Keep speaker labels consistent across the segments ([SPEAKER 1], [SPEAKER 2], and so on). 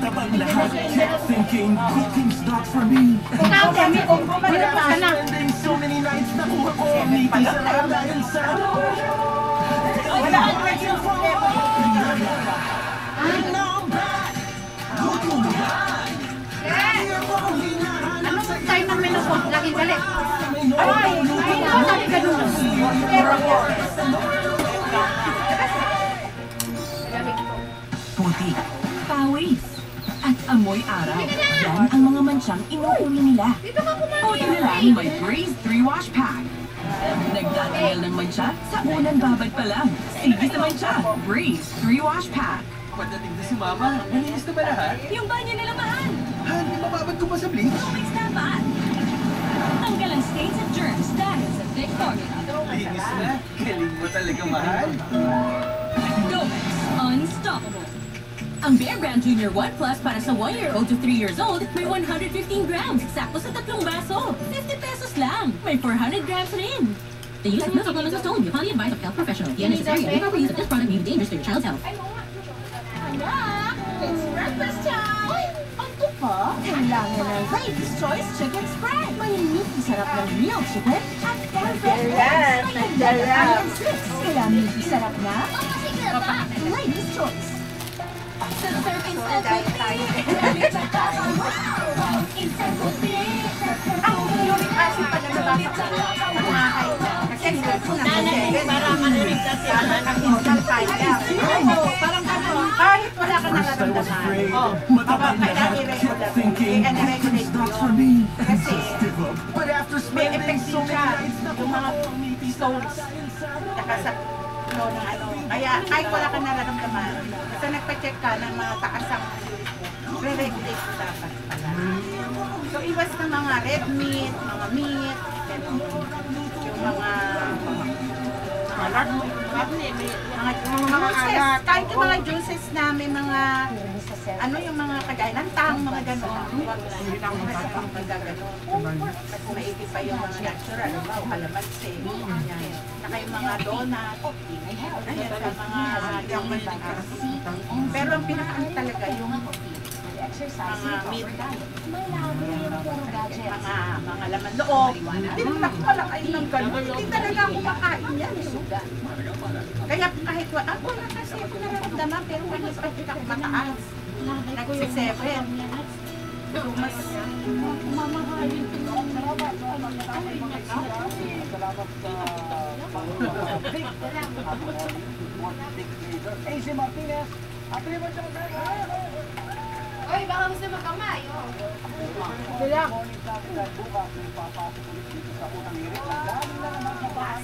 [SPEAKER 1] Matabang lahat, kept thinking, cooking's not for me.
[SPEAKER 2] Ikaw, Demi, kung bumalik ka na.
[SPEAKER 1] Spending so many nights, nakuha ko ang meeting sa lang dahil sa... Wala akong waiting for And now I'm back. Luto mo yan.
[SPEAKER 2] Anong time ng menu ko? Lagi galit. Ay, sabi ka doon.
[SPEAKER 3] Puti, pawis, at amoy araw. Yan ang mga mansyang inuuli nila. Puti na lang may Breeze 3-Wash Pack. Nagtatagal ng mansya, sa unang babad pa lang. Sige sa mansya, Breeze 3-Wash Pack.
[SPEAKER 1] Pagdating na si Mama, nalinis na ba lahat?
[SPEAKER 3] Yung banyo nila mahal.
[SPEAKER 1] Han, may mababad ko pa sa bleach?
[SPEAKER 3] Always dapat. Tanggal ang stains at germs dahil sa thick formula.
[SPEAKER 1] Linis na. Galing mo talaga, mahal.
[SPEAKER 3] Domex Unstoppable. Ang Bear Brand Junior 1 Plus para sa 1-year-old to 3 years old, may 115 grams, sakto sa 3 baso. 50 pesos lang. May 400 grams rin. The use of milk supplements is told upon the advice of health professional. The unnecessary and improper use of this product may be dangerous to your child's health.
[SPEAKER 2] Anak, it's breakfast time! Ay, ano pa? Kailangan ng Ladies' Choice Chicken Spread. Malimit, sarap ng real chicken at perfect eggs. Kaya may sarap na? Ladies' Choice. Ang uric acid pag nabasa ko sa umahay. Kasi para mariligtas yan ang instant fire. Parang kahit wala ka nararamdaman. Kailangan i-regulate. I-regulate mo yun. Kasi may epektin siya yung mga stones. Saka sa kaya kahit wala ka nararamdaman, basta nagpa-check ka ng mga taas ang re-regulate mo dapat pala. So iwas na mga red meat, mga meat, yung mga juices, kahit yung mga juices na may mga yung mga kagaya ng tang, mga gano'n. Huwag ang magagano'n. At maigi pa yung mga natural, o kalamansi. Saka yung mga donut. Ayan sa mga delicacy. Pero ang pinakaano talaga yung mga meat. Mga laman loob. Tinakbo pala kayo ng gano'n. Hindi talaga ako makain yan. Kaya kahit wala kasi ako nararamdaman, pero wala pa ako mataas. Nag-7. So, mas mamahalin ko.
[SPEAKER 4] AC Martinez,
[SPEAKER 5] Oy, baka gusto magkamay.
[SPEAKER 4] Sila. Bukas may papasok ulit dito sa unang hirit. Galing na naman sa bahay.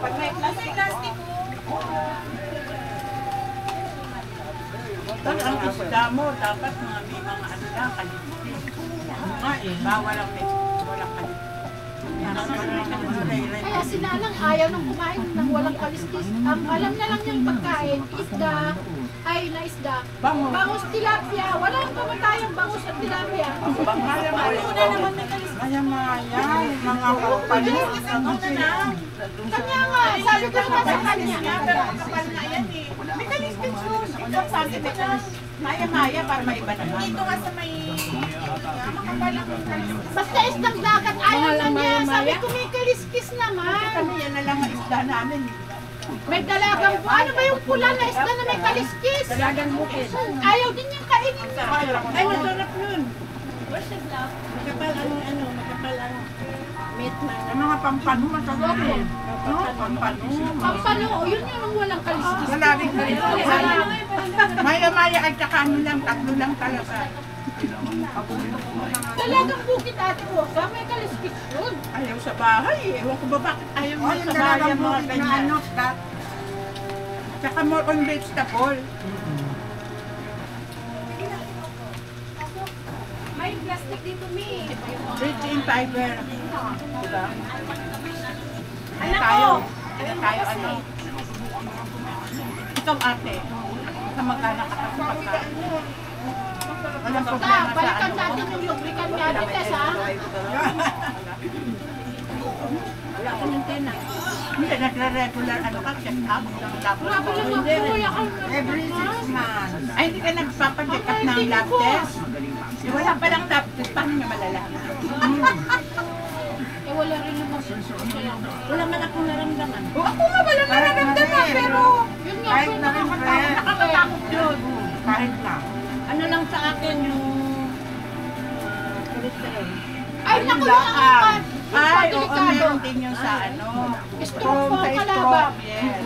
[SPEAKER 2] Pag may plastic po. Ang isda mo, dapat may mga ano lang, kaligpit. Bawal ang walang kaligpit.
[SPEAKER 5] Kaya sila lang ayaw nang kumain ng walang kaliskis. Ang alam na lang yung pagkain, isda, ay na isda. Bangus tilapia. Wala yung kamatayang bangus at tilapia. Ano na naman may kaliskis?
[SPEAKER 2] Mga pampalis.
[SPEAKER 5] Kanya nga, sabi ko naman sa kanya.
[SPEAKER 2] Pero ang kapal na yan eh. May kaliskis yun. Ito sabi ko na maya-maya para maiba naman. Dito nga sa may makapal ang kaliskis.
[SPEAKER 5] Basta isdang dagat, ayaw na niya. Sabi ko may kaliskis naman.
[SPEAKER 2] Kami yan na lang ang isda namin.
[SPEAKER 5] May dalagang po. Ano ba yung pula na isda na may kaliskis?
[SPEAKER 2] Dalagang bukid.
[SPEAKER 5] Ayaw din niyang kainin.
[SPEAKER 2] Ay, masarap yun.
[SPEAKER 5] Makapal ang meat na.
[SPEAKER 2] Yung mga pampano, masarap yun. Pampano.
[SPEAKER 5] Pampano, yun yung walang kaliskis.
[SPEAKER 2] Wala rin kaliskis. Maya-maya at saka ano lang, tatlo lang talaga.
[SPEAKER 5] Dalagang bukid ate ko, may kaliskis yun.
[SPEAKER 2] Ayaw sa bahay eh. Ewan ko ba bakit ayaw mo sa bahay ang mga ganyan. Tsaka more on vegetable.
[SPEAKER 5] May plastic dito, Mi.
[SPEAKER 2] Rich in fiber. Diba?
[SPEAKER 5] Anak
[SPEAKER 2] Tayo.
[SPEAKER 5] ko!
[SPEAKER 2] Ano? Ikaw ate. Sa magkana ka sa pagkain. Walang problema sa
[SPEAKER 5] Balikan
[SPEAKER 2] ano.
[SPEAKER 5] natin yung lubricant nga din, ha?
[SPEAKER 2] Wala ka ng tena. Hindi, nagre-regular ano ka, check up ng lab
[SPEAKER 5] Wala
[SPEAKER 2] test.
[SPEAKER 5] lang ako, wala kang
[SPEAKER 2] Every 6 months. Ay, hindi ka nagpapacheck up ng lab test? Wala pa lang lab test, paano niya malalaman?
[SPEAKER 5] Eh, wala rin naman.
[SPEAKER 2] Wala man akong naramdaman. Ako nga walang nararamdaman, pero
[SPEAKER 5] Yun nga
[SPEAKER 2] kahit
[SPEAKER 5] po,
[SPEAKER 2] nararamdaman, nakakatakot yun. Kahit lang.
[SPEAKER 6] Ano lang sa akin yung cholesterol.
[SPEAKER 5] Ay, naku,
[SPEAKER 2] Lakad.
[SPEAKER 5] yung
[SPEAKER 2] Ay, oo,
[SPEAKER 5] delikado.
[SPEAKER 2] meron din yung sa ano.
[SPEAKER 5] Stroke po
[SPEAKER 2] Sa
[SPEAKER 5] ang
[SPEAKER 2] stroke,
[SPEAKER 5] kalaban.
[SPEAKER 2] yes.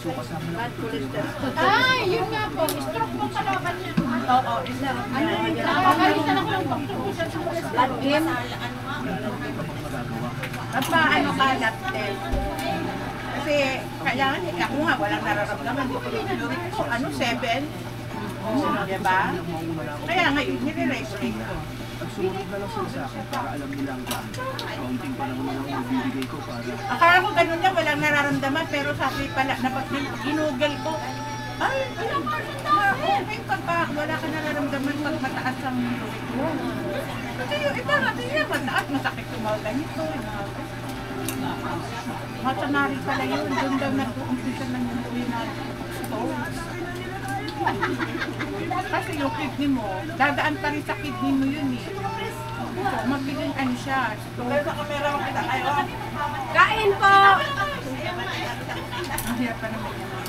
[SPEAKER 6] Blood cholesterol.
[SPEAKER 5] Ay, yun nga po. Stroke po ang kalaban niya.
[SPEAKER 2] Oo, isa.
[SPEAKER 6] Ano yung
[SPEAKER 5] Nakakalitan ako ng pagtubusan sa cholesterol.
[SPEAKER 6] blood game?
[SPEAKER 2] Ano ka, lab test. Kasi, kailangan, ako nga, walang nararamdaman. Uric ko, 7? Diba? Kaya ngayon, nire-regulate ko.
[SPEAKER 1] Nagsumunod na lang sila sa akin para alam nila ang kaunting panahon na lang magbibigay ko para
[SPEAKER 2] Akala ko ganun lang, walang nararamdaman, pero sabi pala, ginugel ko, ay, alam ka, okay pag wala ka nararamdaman pag mataas ang uric mo. Kasi yung iba natin yan, mataas, masakit yung mga ganito. Matanari pala yun, doon daw nag-uumpisa ng yung uwi na stones. Kasi yung kidney mo, dadaan pa rin sa kidney mo yun eh. So, magiging ano siya, stone. Sa kamera mo kita kayo.
[SPEAKER 6] Kain po!
[SPEAKER 2] Ang hirap pa naman yung mga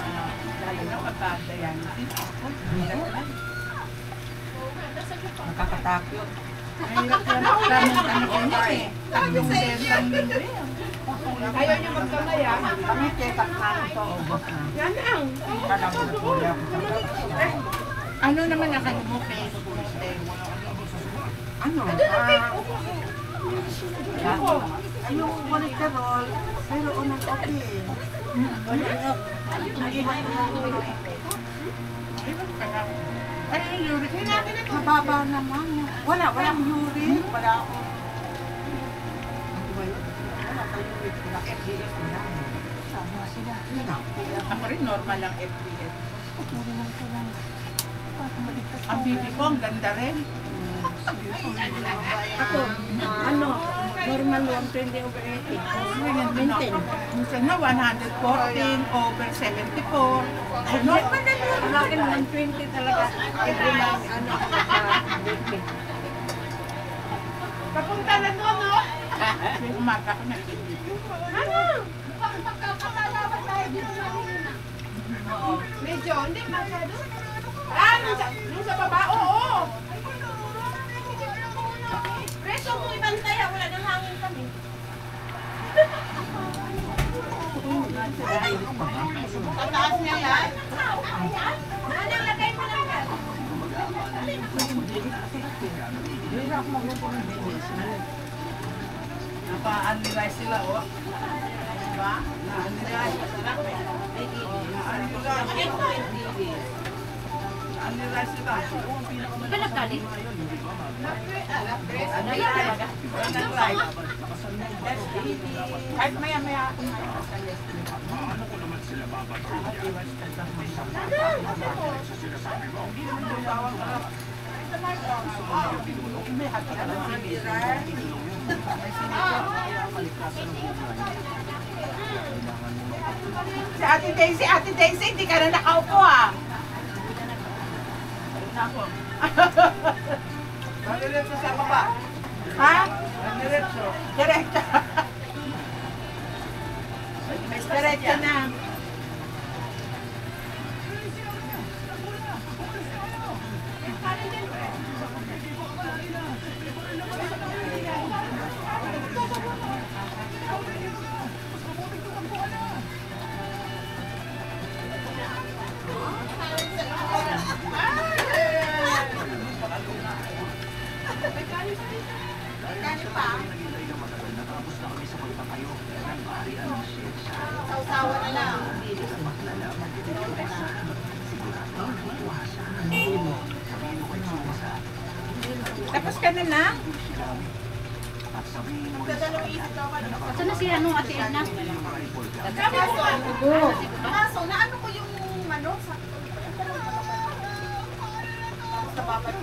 [SPEAKER 2] lalo na kapag dialysis. Nakakatakot. Mahirap yan. Tamang ano ko eh. Yung sentang linggo eh. Ayaw niyo magkamay ah. Kami check up na ito. Yan ang. Ano naman ang ano mo face? Ano? Yung cholesterol, pero unang okay. Ay, yung uric niya. Mababa naman. Walang uric. Wala ako. Wala tayong uric. Wala FDS na lang. Ako rin normal lang FDS. Ang bibi ko, ang ganda rin.
[SPEAKER 6] Ako, normal 120/80. Maintain.
[SPEAKER 2] Minsan na 114/74. Ay, normal na yun.
[SPEAKER 6] Sa akin 120 talaga. Every month, weekly.
[SPEAKER 2] Papunta na doon, no? May umaga ko na
[SPEAKER 5] Ano? Pagkakalaban tayo dito namin. Medyo, hindi masyado.
[SPEAKER 2] nung sa baba, oo.
[SPEAKER 5] Preso mo ibang tayo, wala nang hangin kami.
[SPEAKER 2] Tataas niya yan.
[SPEAKER 5] Anong lagay mo lang yan?
[SPEAKER 2] Napa-analyze sila, oh. Diba? Na-analyze. Masarap eh. Na-analyze sila.
[SPEAKER 6] Ba nagkaling?
[SPEAKER 2] Na-analyze. Kahit maya-maya ako na. Si Ate Daisy, hindi ka na nakaupo ah. Nako. Diretso sa baba. Ha? Diretso. Diretso. Diretso na. Sausawa na lang. Tapos ka na na? Magdadalawang isip daw ka na.
[SPEAKER 6] Saan na si Ate Edna?
[SPEAKER 5] Kaso, naano ko yung manok sa...
[SPEAKER 2] Sa papat.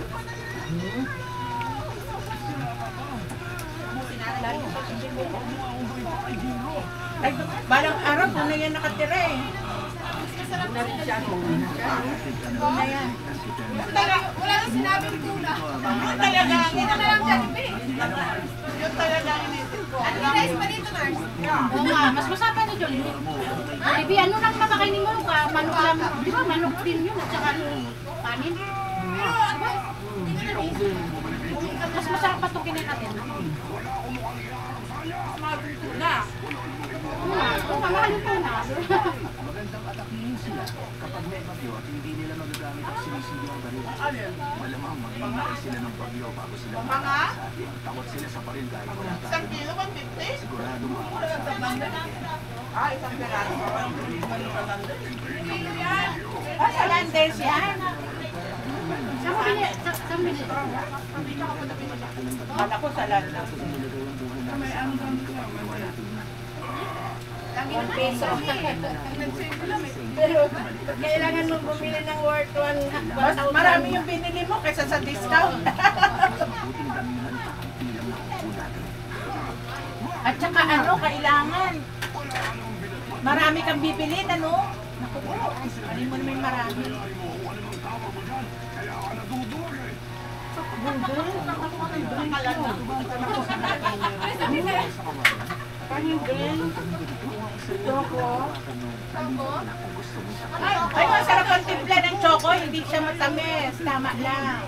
[SPEAKER 2] Ay, balang araw, na yan nakatira eh. Na yan.
[SPEAKER 5] Wala nang sinabing tuna.
[SPEAKER 2] Yun talaga,
[SPEAKER 5] Hindi na lang Jollibee.
[SPEAKER 2] yun talaga ang inisip ko.
[SPEAKER 5] Ano yung rice pa dito, nurse?
[SPEAKER 7] Oo nga, mas masarap na Jollibee. Jollibee, ano lang napakainin mo ka? Manok lang. Di ba, manok din yun at saka kanin.
[SPEAKER 5] Pero ano? Hindi ko na rin.
[SPEAKER 7] Mas masarap pa itong kinin natin.
[SPEAKER 5] Sinabing tuna.
[SPEAKER 7] Ito, mahal yung tuna.
[SPEAKER 1] Magandang atakihin sila kapag may bagyo at hindi nila magagamit ang sinisiyong baril. Malamang maghihintay sila ng bagyo bago sila makakasali. Takot sila sa baril dahil wala
[SPEAKER 2] Isang
[SPEAKER 1] tayo.
[SPEAKER 2] kilo, 150?
[SPEAKER 1] Sigurado makakasali.
[SPEAKER 2] Isang peraso. Sa Landers yan.
[SPEAKER 7] Saan mo bili? Saan mo bili?
[SPEAKER 2] Kala ko sa Landers.
[SPEAKER 6] Ang peso. Pero kailangan mo bumili ng worth
[SPEAKER 2] Mas marami yung binili mo kaysa sa discount. At saka ano, kailangan marami kang bibilin, ano? Naku po, alin mo naman marami. Ay, masarap ang timpla ng choco, hindi siya matamis. Tama lang.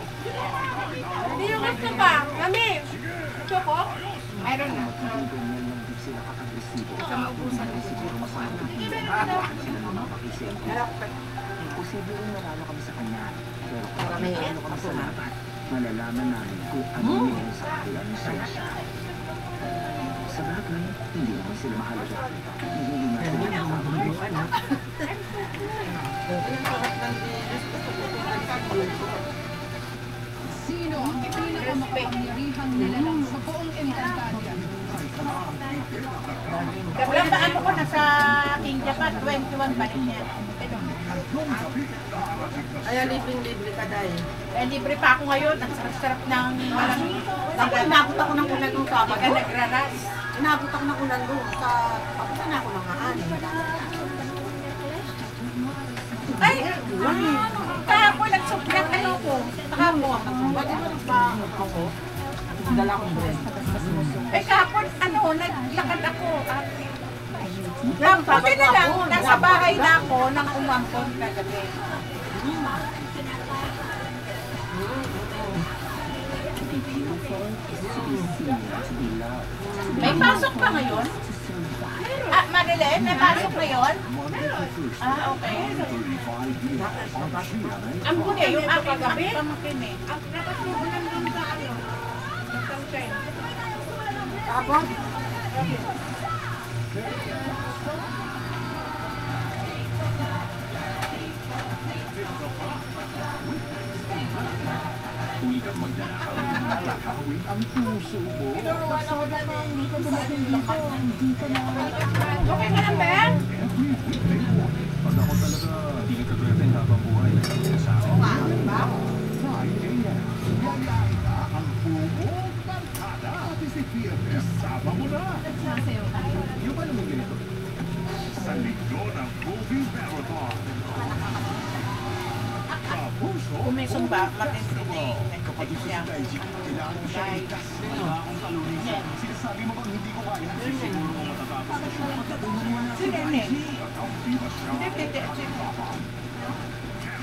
[SPEAKER 5] Hindi yung gusto pa. Kami. Choco?
[SPEAKER 2] Mayroon na.
[SPEAKER 1] Posible rin manalo kami sa kanya. Pero kung manalo kami sa laban, malalaman namin kung ano meron sa kanilang saya siya. Sa bagay, hindi naman sila mahalaga. Hindi natin ang pamumukan.
[SPEAKER 5] Sino ang pinakamakapangyarihang nilalang sa buong Encantadia?
[SPEAKER 2] Wala pa ano ko, nasa India pa, 21 pa rin yan.
[SPEAKER 6] Ay, libre ka dahil.
[SPEAKER 2] Eh, libre pa ako ngayon, ang sarap-sarap ng malamig.
[SPEAKER 6] Ako, inabot ako ng ulan doon sa
[SPEAKER 2] Hindi ka nagraras.
[SPEAKER 6] Inabot ako ng ulan doon sa... Papunta na ako ng haan.
[SPEAKER 2] Ay! Kahapon nagsupport ano ko. Kahapon.
[SPEAKER 6] Ako. Dala ko bread.
[SPEAKER 2] Eh kahapon, ano, naglakad ako. Buti na lang, nasa bahay na ako nang umampon kagabi. May pasok pa ngayon? Ah, Marilyn, may pasok ngayon? Ah, okay. Ang buti, yung aking kagabi? Pamakin eh.
[SPEAKER 5] Dapat mo lang doon sa ano? Sa sunshine.
[SPEAKER 6] Tapos?
[SPEAKER 1] Tuwing magnanakaw, nakakawin ang puso mo.
[SPEAKER 5] Okay ka lang, Ben?
[SPEAKER 1] Pag ako talaga, di ka twerte habang buhay. Sa ako, ang buong barkada at isipirnes, sama mo na. Yung ba naman ganito? Sa linggo ng movie marathon. Kapuso,
[SPEAKER 2] Kung may sumba, matindi.
[SPEAKER 1] kapatid ko si Daiji, kailangan mo siya iligtas. Wala akong kalunisan. Sinasabi mo bang hindi ko kaya? Siguro mo matatapos na siya.
[SPEAKER 2] Si Nene.
[SPEAKER 1] Ang viva siya.
[SPEAKER 2] Hindi.
[SPEAKER 1] Kamen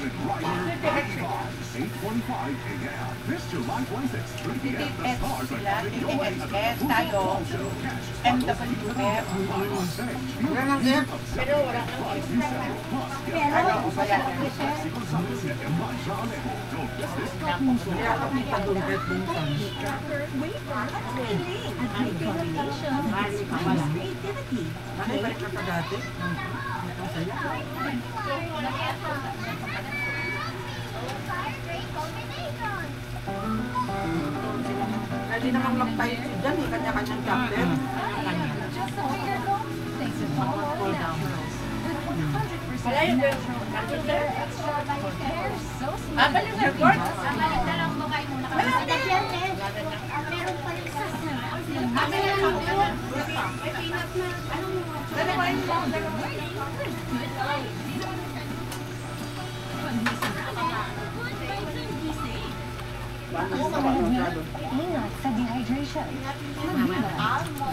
[SPEAKER 1] Rider 8:45 a.m. This July 26, 3 p.m. The stars are coming your way at the
[SPEAKER 2] TTS tayo. MWF.
[SPEAKER 6] Wala nang gift.
[SPEAKER 5] Pero wala nang
[SPEAKER 2] Ano, wala na.
[SPEAKER 6] Kaya ako may padungkat din sa Bakit balik ka pa dati? Ang saya. Pwede naman mag-type si Jan, kanya-kanyang chapter.
[SPEAKER 5] Wala yung computer.
[SPEAKER 2] Balik na report.
[SPEAKER 5] Balik na lang mo kayo muna.
[SPEAKER 2] Wala na.
[SPEAKER 8] Ingat sa dehydration. Mag-relax.